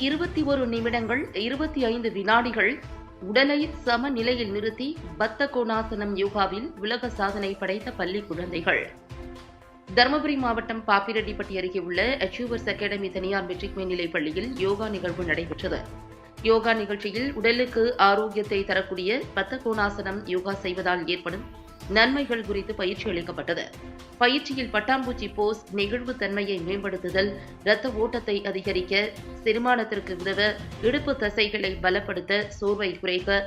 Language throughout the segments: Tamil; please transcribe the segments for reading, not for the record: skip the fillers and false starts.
21 நிமிடங்கள் 25 வினாடிகள் உடலை சமநிலையில் நிறுத்தி பத்த கோணாசனம் யோகாவில் உலக சாதனை படைத்த பள்ளி குழந்தைகள். தருமபுரி மாவட்டம் பாப்பிரெட்டிப்பட்டி அருகே உள்ள அச்சீவர்ஸ் அகாடமி தனியார் மெட்ரிக் மேல்நிலைப் பள்ளியில் யோகா நிகழ்வு நடைபெற்றது. யோகா நிகழ்ச்சியில் உடலுக்கு ஆரோக்கியத்தை தரக்கூடிய பத்த கோணாசனம் யோகா செய்வதால் ஏற்படும் நன்மைகள் குறித்து பயிற்சி அளிக்கப்பட்டது. பயிற்சியில் பட்டாம்பூச்சி போஸ், நெகிழ்வு தன்மையை மேம்படுத்துதல், இரத்த ஓட்டத்தை அதிகரிக்க, செரிமானத்திற்கு உதவ, இடுப்பு தசைகளை பலப்படுத்த, சோர்வை குறைக்க,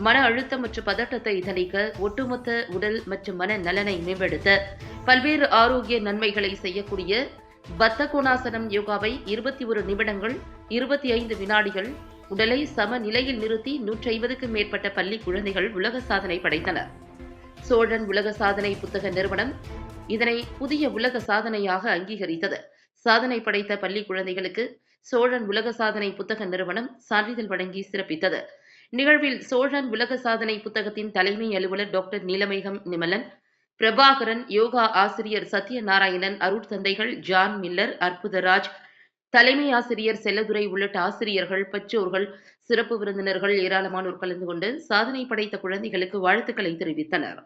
மன அழுத்தம் மற்றும் பதட்டத்தை தணிக்க, ஒட்டுமொத்த உடல் மற்றும் மன நலனை மேம்படுத்த பல்வேறு ஆரோக்கிய நன்மைகளை செய்யக்கூடிய பத்த கோணாசனம் யோகாவை 21 நிமிடங்கள் 25 வினாடிகள் உடலை சமநிலையில் நிறுத்தி 150க்கும் மேற்பட்ட பள்ளி குழந்தைகள் உலக சாதனை படைத்தனர். சோழன் உலக சாதனை புத்தக நிறுவனம் இதனை புதிய உலக சாதனையாக அங்கீகரித்தது. சாதனை படைத்த பள்ளி குழந்தைகளுக்கு சோழன் உலக சாதனை புத்தக நிறுவனம் சான்றிதழ் வழங்கி சிறப்பித்தது. நிகழ்வில் சோழன் உலக சாதனை புத்தகத்தின் தலைமை அலுவலர் டாக்டர் நீலமேகம் நிமலன், பிரபாகரன், யோகா ஆசிரியர் சத்யநாராயணன், அருட்தந்தைகள் ஜான் மில்லர், அற்புதராஜ், தலைமை ஆசிரியர் செல்லதுரை உள்ளிட்ட ஆசிரியர்கள், பெற்றோர்கள், சிறப்பு விருந்தினர்கள் ஏராளமானோர் கலந்து கொண்டு சாதனை படைத்த குழந்தைகளுக்கு வாழ்த்துக்களை தெரிவித்தனர்.